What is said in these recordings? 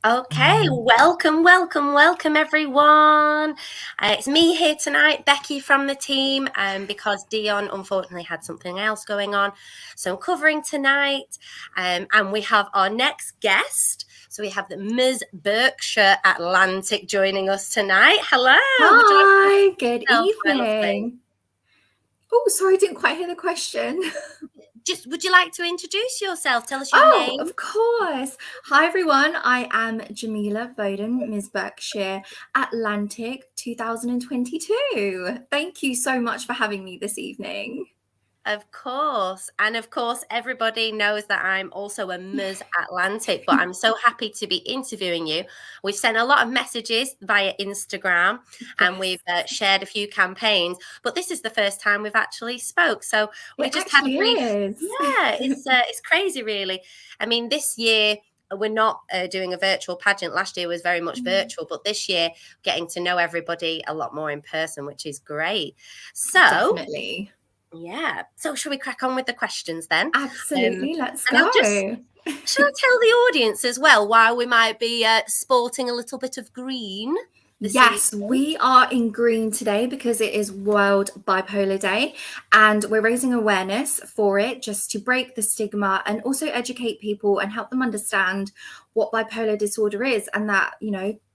Okay, welcome everyone. It's me here tonight, Becky from the team, because Dion unfortunately had something else going on. So I'm covering tonight, and we have our next guest. So we have the Ms. Berkshire Atlantic joining us tonight. Hello. Would you like to Hi, introduce good yourself, my lovely? evening. Oh, sorry, I didn't quite hear the question. Would you like to introduce yourself? Tell us your Oh, name. of course. Hi, everyone. I am Jameelah Bowden, Ms. Berkshire Atlantic 2022. Thank you so much for having me this evening. Of course. And of course, everybody knows that I'm also a Ms. Atlantic, but I'm so happy to be interviewing you. We've sent a lot of messages via Instagram and Yes, we've shared a few campaigns, but this is the first time we've actually spoke. So we it just had a actually brief, is. yeah, it's crazy, really. I mean, this year, we're not doing a virtual pageant. Last year was very much virtual, but this year, getting to know everybody a lot more in person, which is great. So, Definitely. yeah. So shall we crack on with the questions then? Absolutely. Let's And I'll just, go. shall I tell the audience as well why we might be sporting a little bit of green this Yes, evening? we are in green today because it is World Bipolar Day and we're raising awareness for it just to break the stigma and also educate people and help them understand what bipolar disorder is and that,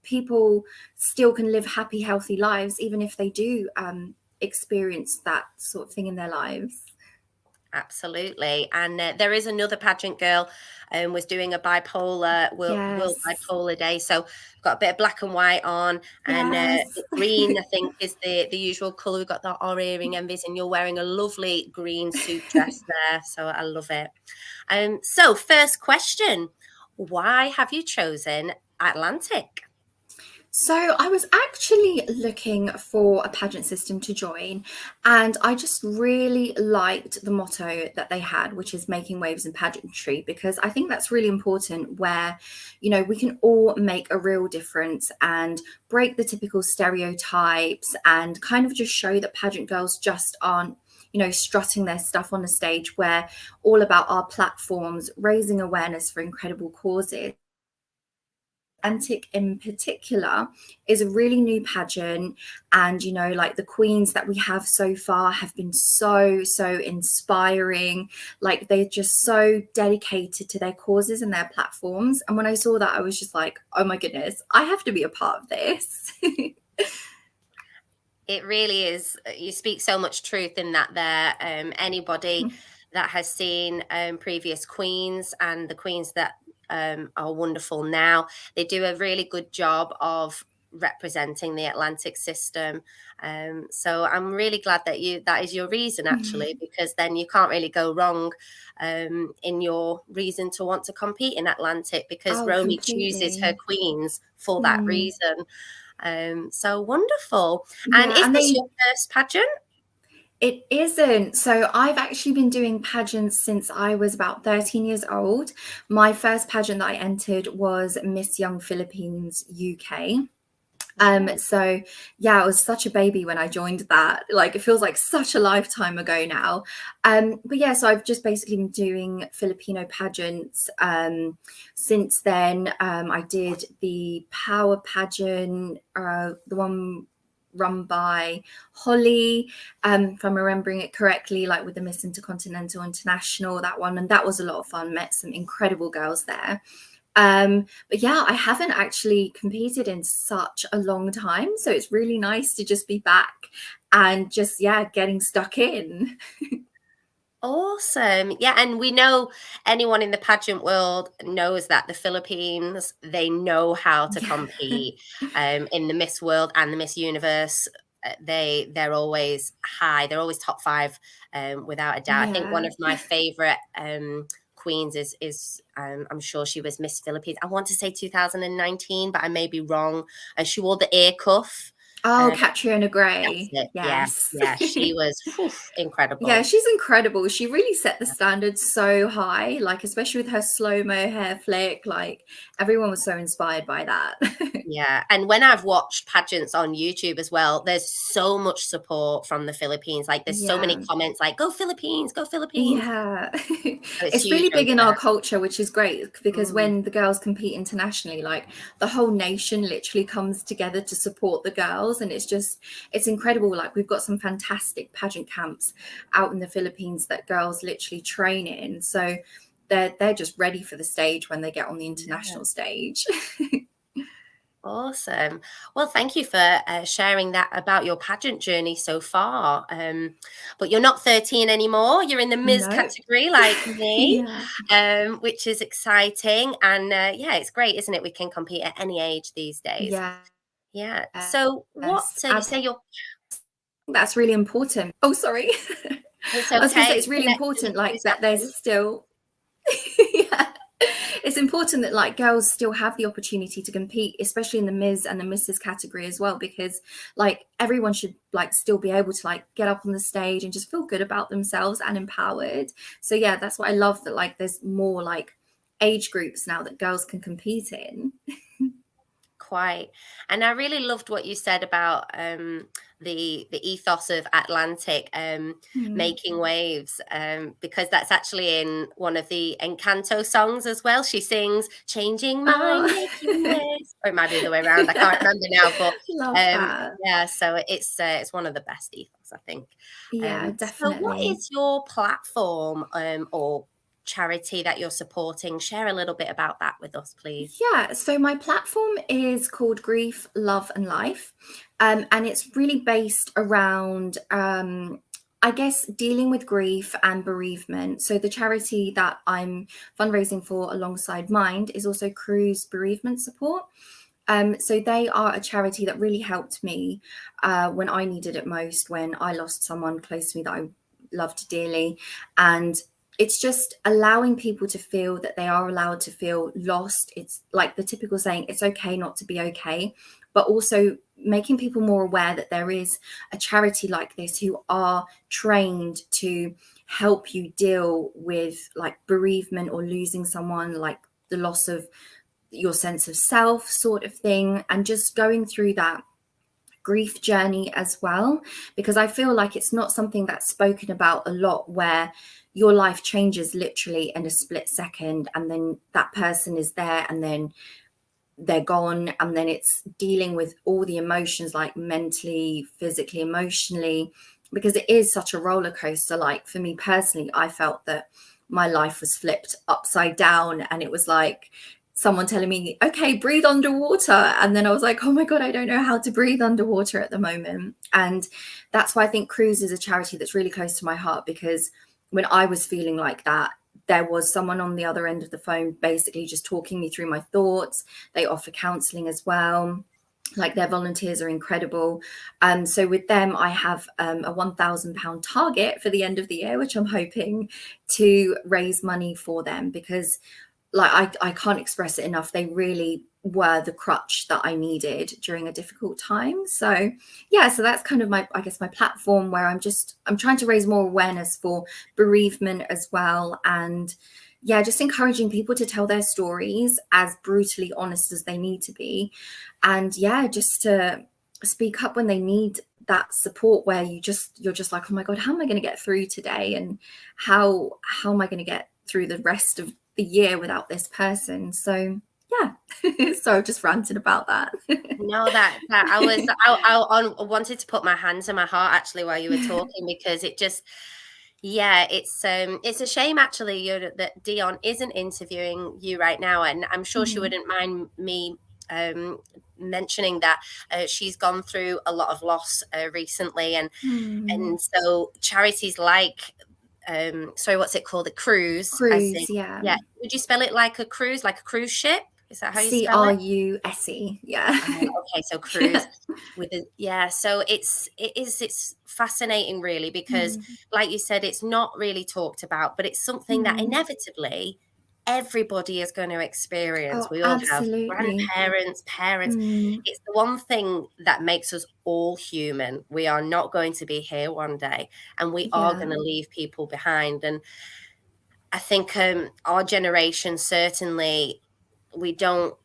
people still can live happy, healthy lives even if they do experience that sort of thing in their lives. Absolutely. And there is another pageant girl was doing a bipolar World Yes, Bipolar Day. So got a bit of black and white on, and yes. the green I think is the usual colour. We've got our earring envies, and you're wearing a lovely green suit dress there. So I love it. So first question: why have you chosen Atlantic? So I was actually looking for a pageant system to join, and I just really liked the motto that they had, which is making waves in pageantry, because I think that's really important where, we can all make a real difference and break the typical stereotypes and kind of just show that pageant girls just aren't strutting their stuff on the stage. We're all about our platforms, raising awareness for incredible causes. Atlantic in particular is a really new pageant, and like the queens that we have so far have been so inspiring. Like they're just so dedicated to their causes and their platforms, and when I saw that I was just like, oh my goodness, I have to be a part of this. It really is. You speak so much truth in that there. Anybody that has seen previous queens and the queens that are wonderful now, they do a really good job of representing the Atlantic system. So I'm really glad that that is your reason actually, because then you can't really go wrong in your reason to want to compete in Atlantic, because Oh, Romy chooses her completely. queens for that Mm. reason. So wonderful. And Yeah, is and this they your first pageant? It isn't. So I've actually been doing pageants since I was about 13 years old. My first pageant that I entered was Miss Young Philippines UK. Oh, So yeah, I was such a baby when I joined that. Like it feels like such a lifetime ago now. But yeah, so I've just basically been doing Filipino pageants since then. I did the Power pageant, the one run by Holly, if I'm remembering it correctly, like with the Miss Intercontinental International, that one, and that was a lot of fun. Met some incredible girls there. But yeah, I haven't actually competed in such a long time. So it's really nice to just be back and just, yeah, getting stuck in. awesome. Yeah, and we know anyone in the pageant world knows that the Philippines, they know how to Yeah. compete in the Miss World and the Miss Universe. They're always high. They're always top five, without a doubt. I think one Yeah. of my favorite queens is I'm sure she was Miss Philippines. I want to say 2019, but I may be wrong. And she wore the ear cuff. Oh, Catriona That's Gray. it. Yeah, Yes. yeah, she was Yeah, incredible. she's incredible. She really set the standard so high, like especially with her slow-mo hair flick, like everyone was so inspired by that. Yeah, and when I've watched pageants on YouTube as well, there's so much support from the Philippines. Like, there's so many Yeah. comments like, "Go Philippines, go Philippines." Yeah. So it's It's huge really over big in our there. culture, which is great because Mm, when the girls compete internationally, like the whole nation literally comes together to support the girls. And it's incredible. Like we've got some fantastic pageant camps out in the Philippines that girls literally train in. So they're just ready for the stage when they get on the yeah. international stage. Awesome. Well, thank you for sharing that about your pageant journey so far. But you're not 13 anymore. You're in the Ms. No. category like me, Yeah. which is exciting. And yeah, it's great, isn't it? We can compete at any age these days. Yeah. So, what Yes. you say you're, That's really important. Oh, sorry. it's I was going to say okay. it's really Connect in important, the 2 like that there's seconds. still, yeah, it's important that like girls still have the opportunity to compete, especially in the Ms. and the Mrs. category as well, because like everyone should like still be able to like get up on the stage and just feel good about themselves and empowered. So yeah, that's what I love, that like there's more like age groups now that girls can compete in. Quite. And I really loved what you said about the ethos of Atlantic, Hmm. making waves, because that's actually in one of the Encanto songs as well. She sings "Changing Mind, Oh, Making Waves," or it might be the other way around. I can't yeah, remember now, but love that. yeah. So it's one of the best ethos, I think. Yeah, So, what definitely. is your platform or charity that you're supporting? Share a little bit about that with us, please. Yeah, so my platform is called Grief, Love and Life. And it's really based around, I guess, dealing with grief and bereavement. So the charity that I'm fundraising for alongside Mind is also Cruise Bereavement Support. So they are a charity that really helped me when I needed it most, when I lost someone close to me that I loved dearly. And it's just allowing people to feel that they are allowed to feel lost. It's like the typical saying, it's okay not to be okay, but also making people more aware that there is a charity like this who are trained to help you deal with like bereavement or losing someone, like the loss of your sense of self sort of thing, and just going through that grief journey as well, because I feel like it's not something that's spoken about a lot, where your life changes literally in a split second and then that person is there and then they're gone, and then it's dealing with all the emotions, like mentally, physically, emotionally, because it is such a roller coaster. Like for me personally, I felt that my life was flipped upside down, and it was like someone telling me, okay, breathe underwater, and then I was like, oh my god, I don't know how to breathe underwater at the moment. And that's why I think Cruise is a charity that's really close to my heart, because when I was feeling like that, there was someone on the other end of the phone basically just talking me through my thoughts. They offer counseling as well. Like their volunteers are incredible. So with them, I have a £1,000 target for the end of the year, which I'm hoping to raise money for them, because like I can't express it enough. They really were the crutch that I needed during a difficult time. So yeah, so that's kind of my, I guess, my platform, where I'm trying to raise more awareness for bereavement as well. And yeah, just encouraging people to tell their stories as brutally honest as they need to be. And yeah, just to speak up when they need that support, where you're just like, oh my god, how am I going to get through today, and how am I going to get through the rest of the year without this person? So yeah. So I've just ranted about that. No, that I wanted to put my hand to my heart actually while you were talking, because it just, yeah, it's a shame actually that Dion isn't interviewing you right now, and I'm sure she Mm. wouldn't mind me um, mentioning that she's gone through a lot of loss recently, Mm. and so charities like sorry, what's it called, the cruise, as in, Cruise, yeah. yeah, would you spell it like a cruise, like a cruise ship? Is that how you spell it? Cruse, yeah. Okay, so cruise Yeah. with a, yeah, so it's fascinating really, because Mm. like you said, it's not really talked about, but it's something that Mm. inevitably everybody is going to experience. Oh, We all have absolutely. grandparents, parents. Mm, It's the one thing that makes us all human. We are not going to be here one day, and we are yeah. going to leave people behind. And I think our generation, certainly, we don't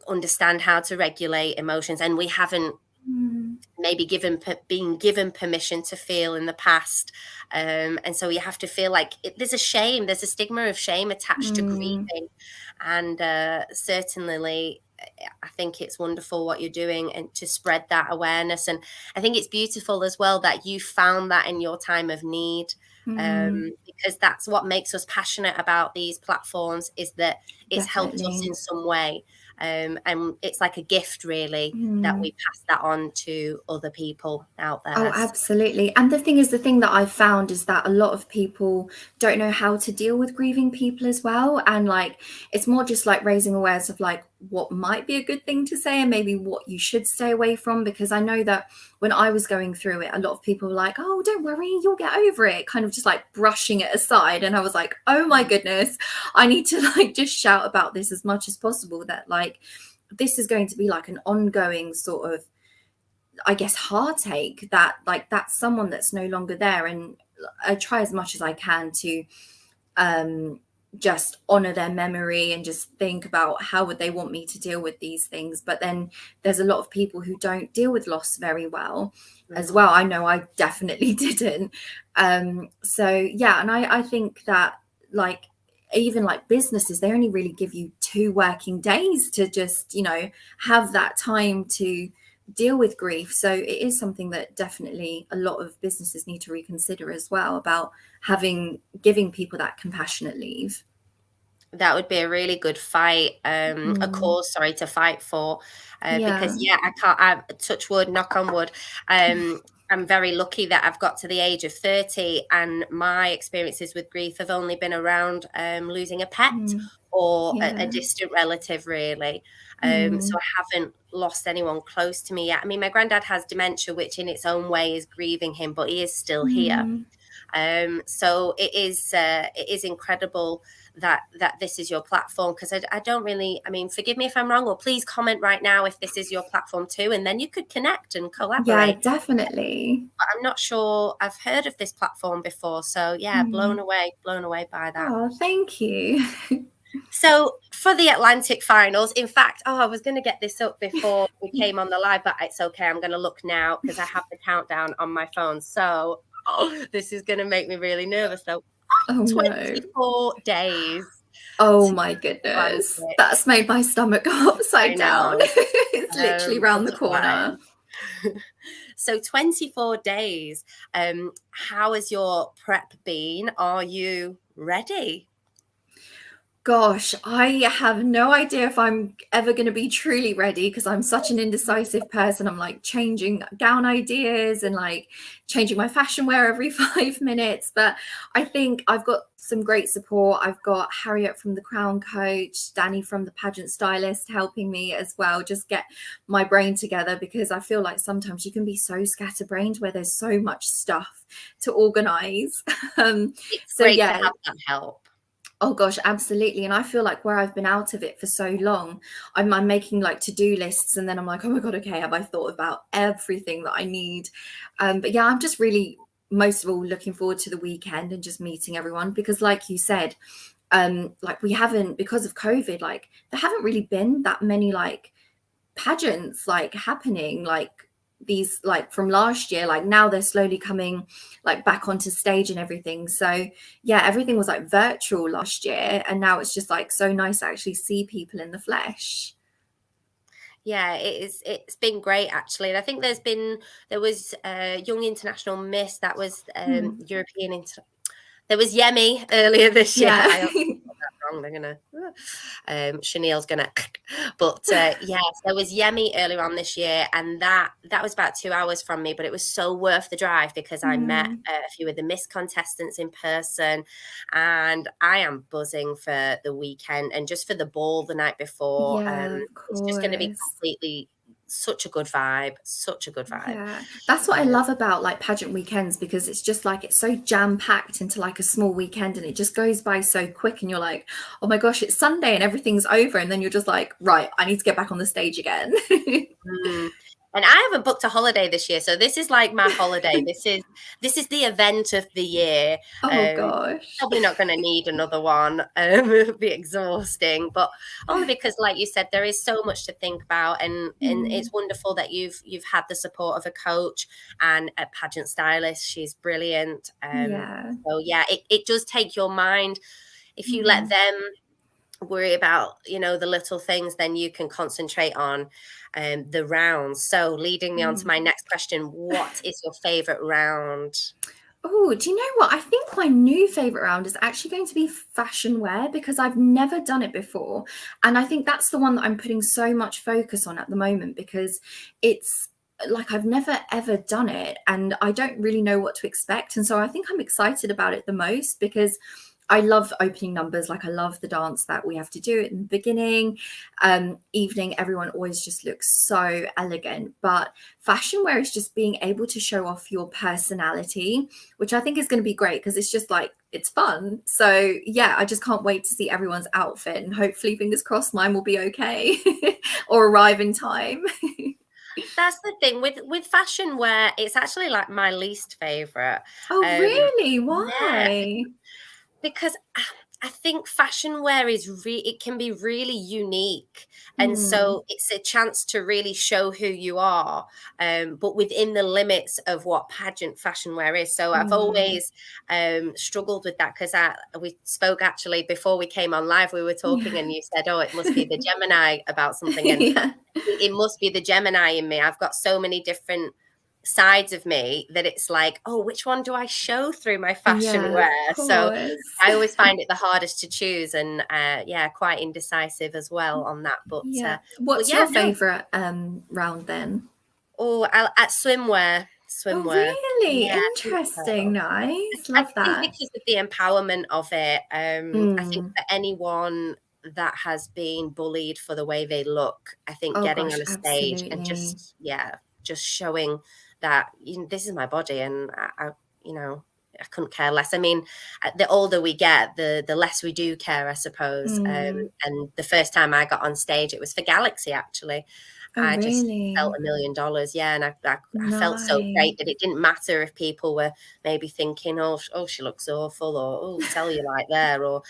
understand how to regulate emotions, and we haven't Mm, maybe been given permission to feel in the past, and so you have to feel like there's a shame, there's a stigma of shame attached to mm, grieving, and certainly I think it's wonderful what you're doing and to spread that awareness. And I think it's beautiful as well that you found that in your time of need, mm, because that's what makes us passionate about these platforms, is that it's helped us definitely. in some way, and it's like a gift, really, that we Mm. pass that on to other people out Oh, there. absolutely. And the thing is, the thing that I've found is that a lot of people don't know how to deal with grieving people as well. And like, it's more just like raising awareness of like what might be a good thing to say and maybe what you should stay away from. Because I know that when I was going through it, a lot of people were like, oh, don't worry, you'll get over it, kind of just like brushing it aside. And I was like, oh my goodness, I need to like just shout about this as much as possible, that like this is going to be like an ongoing sort of, I guess, heartache, that like that's someone that's no longer there. And I try as much as I can to um just honor their memory and just think about how would they want me to deal with these things. But then there's a lot of people who don't deal with loss very well as Mm. well. I know I definitely didn't. So yeah, and I think that like even like businesses, they only really give you 2 working days to just, you know, have that time to deal with grief. So it is something that definitely a lot of businesses need to reconsider as well, about giving people that compassionate leave. That would be a really good fight, a Mm, cause, sorry, to fight for, because yeah. yeah, I can't. I touch wood, knock on wood. I'm very lucky that I've got to the age of 30, and my experiences with grief have only been around losing a pet Mm, or a yeah. distant relative, really. So Mm, I haven't lost anyone close to me yet. I mean, my granddad has dementia, which in its own way is grieving him, but he is still here. mm. So it is incredible that this is your platform, because I don't really, I mean, forgive me if I'm wrong, or please comment right now if this is your platform too, and then you could connect and Yeah, collaborate. definitely. But I'm not sure I've heard of this platform before, so yeah, Mm. blown away by that. Oh, thank you. So for the Atlantic finals, in fact, I was going to get this up before we came on the live, but it's okay. I'm going to look now because I have the countdown on my phone. So this is going to make me really nervous, though. Oh no. 24 days Oh to my the goodness. Atlantic. That's made my stomach go I upside down. know. It's literally round the Doesn't lie. corner. So 24 days. How has your prep been? Are you ready? Gosh, I have no idea if I'm ever going to be truly ready, because I'm such an indecisive person. I'm like changing gown ideas and like changing my fashion wear every 5 minutes. But I think I've got some great support. I've got Harriet from the Crown Coach, Danny from the Pageant Stylist helping me as well, just get my brain together, because I feel like sometimes you can be so scatterbrained where there's so much stuff to organize. um, It's so great to yeah, have that help. oh gosh, absolutely. And I feel like where I've been out of it for so long, I'm making like to-do lists, and then I'm like, oh my God, okay, have I thought about everything that I need? But yeah, I'm just really most of all looking forward to the weekend and just meeting everyone, because like you said, like we haven't, because of COVID, like there haven't really been that many like pageants like happening, like these like from last year. Like now they're slowly coming like back onto stage and everything. So yeah, everything was like virtual last year, and now it's just like so nice to actually see people in the flesh. Yeah, it's been great, actually. And I think there was a young international miss that was Hmm. European there was Yemi earlier this year. Yeah. I always got that wrong. They're gonna, Chanel's gonna, but yes, there was Yemi earlier on this year, and that was about 2 hours from me, but it was so worth the drive because I met Hmm. a few of the Miss contestants in person, and I am buzzing for the weekend and just for the ball the night before. Yeah, of It's just going to be course. completely such a good vibe, such a good vibe. Yeah, that's what I love about like pageant weekends, because it's just like it's so jam-packed into like a small weekend, and it just goes by so quick, and you're like, oh my gosh, it's Sunday and everything's over, and then you're just like, right, I need to get back on the stage again. Mm. And I haven't booked a holiday this year, so this is like my holiday. This is the event of the year. Oh gosh. Probably not going to need another one. It'll be exhausting, but only because, like you said, there is so much to think about, and it's wonderful that you've had the support of a coach and a pageant stylist. She's brilliant. Yeah. So yeah, it does take your mind. If you let them worry about the little things, then you can concentrate on the rounds. So leading me on to my next question, what is your favorite round? Oh, do you know what? I think my new favorite round is actually going to be fashion wear, because I've never done it before. And I think that's the one that I'm putting so much focus on at the moment, because it's like I've never ever done it and I don't really know what to expect. And so I think I'm excited about it the most, because I love opening numbers. Like I love the dance that we have to do in the beginning. Evening, everyone always just looks so elegant. But fashion wear is just being able to show off your personality, which I think is going to be great, because it's just like, it's fun. So yeah, I just can't wait to see everyone's outfit, and hopefully, fingers crossed, mine will be okay or arrive in time. That's the thing with fashion wear, it's actually like my least favorite. Oh, really? Yeah, Why? because I think fashion wear it can be really unique, and Mm, so it's a chance to really show who you are, but within the limits of what pageant fashion wear is. So I've mm, always struggled with that, because we spoke actually before we came on live. We were talking, yeah. and you said, "Oh, it must be the Gemini about something," and Yeah. it must be the Gemini in me. I've got so many different sides of me that it's like, oh, which one do I show through my fashion Yeah, of wear? So course. I always find it the hardest to choose, and yeah, quite indecisive as well on that. Yeah. But What's yeah, your no. favorite round then? Oh, at swimwear, Oh, swimwear. really? Yeah, I think Interesting. so. Nice. I Love think that. because of the empowerment of it. I think Mm. for anyone that has been bullied for the way they look, I think Oh getting gosh, on a stage and absolutely. just showing that this is my body, and I couldn't care less. I mean, the older we get, the less we do care, I suppose. Mm. And the first time I got on stage, it was for Galaxy, actually. Oh, I just felt really? $1 million, yeah, and I felt so Nice. great that it didn't matter if people were maybe thinking, oh, she looks awful, or oh, cellulite there, or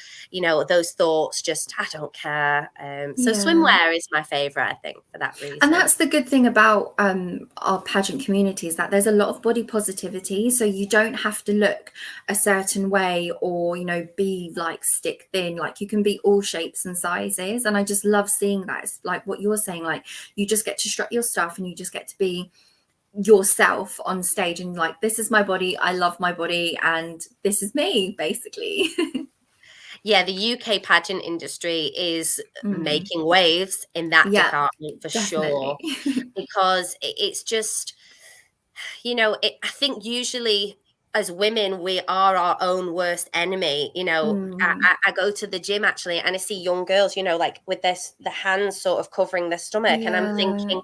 those thoughts. Just I don't care. So Yeah. swimwear is my favorite, I think, for that And reason. that's the good thing about our pageant community, is that there's a lot of body positivity. So you don't have to look a certain way, or, be like stick thin. Like you can be all shapes and sizes. And I just love seeing that. It's like what you're saying, like you just get to strut your stuff, and you just get to be yourself on stage, and like, this is my body. I love my body. And this is me, basically. Yeah, the UK pageant industry is Mm. making waves in that Yeah, department for sure, definitely. because it's just, I think usually as women, we are our own worst enemy. Mm. I go to the gym actually, and I see young girls, like with the hands sort of covering their stomach, and I'm Yeah. thinking,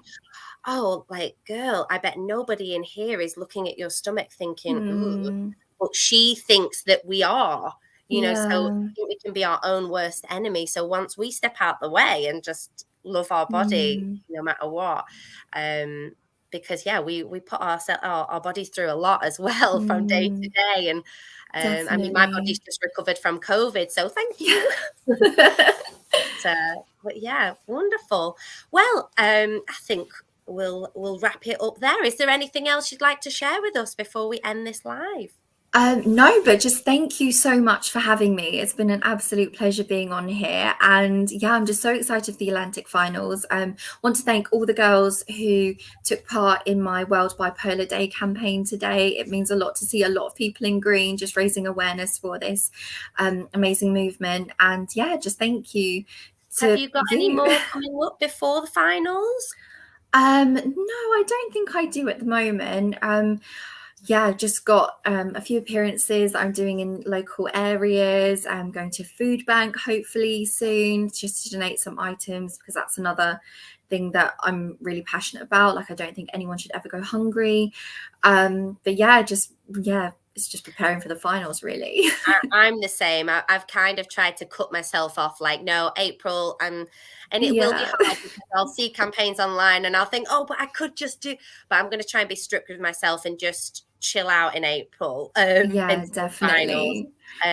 oh, like, girl, I bet nobody in here is looking at your stomach thinking, ooh, Mm. but she thinks that we are, so Yeah. I think we can be our own worst enemy. So once we step out the way and just love our body, Mm. no matter what, um, because yeah, we put our bodies through a lot as well from day to Mm. day. And I mean, my body's Definitely. just recovered from COVID, so thank you. Yeah. But yeah, wonderful. Well, I think we'll wrap it up there. Is there anything else you'd like to share with us before we end this live? No, but just thank you so much for having me. It's been an absolute pleasure being on here. And yeah, I'm just so excited for the Atlantic finals. Want to thank all the girls who took part in my World Bipolar Day campaign today. It means a lot to see a lot of people in green, just raising awareness for this amazing movement. And yeah, just thank you Have to you got any you. more coming up before the finals? No, I don't think I do at the moment. Yeah, just got a few appearances I'm doing in local areas. I'm going to food bank hopefully soon, just to donate some items, because that's another thing that I'm really passionate about. Like, I don't think anyone should ever go hungry. But yeah, it's just preparing for the finals, really. I'm the same. I've kind of tried to cut myself off, like, no, April, and it will be Yeah. hard because I'll see campaigns online and I'll think, oh, but I could just do, but I'm going to try and be strict with myself and just chill out in April Yeah, until the finals. definitely.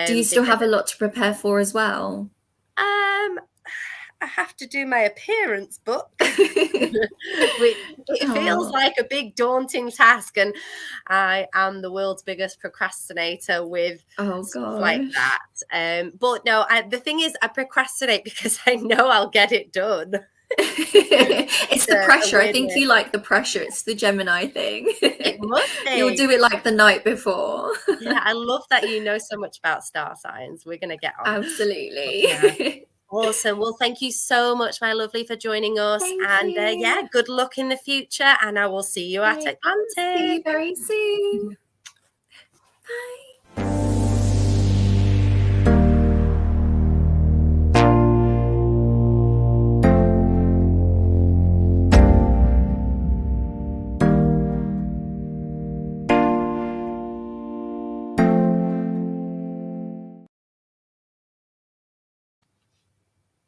Do you still Because have a lot to prepare for as well? I have to do my appearance book, which it feels Oh, like a big daunting task, and I am the world's biggest procrastinator with oh stuff like gosh. that. But no, the thing is, I procrastinate because I know I'll get it done. It's It's the a pressure. I weird think way. you like the pressure. It's the Gemini thing. It must You'll be. do it like the night before. Yeah, I love that you know so much about star signs. We're gonna get on. But yeah. Absolutely. Awesome. Well, thank you so much, my lovely, for joining us. Thank And yeah, you. good luck in the future. And I will see you at Great. See Atlantic. you very soon. Bye.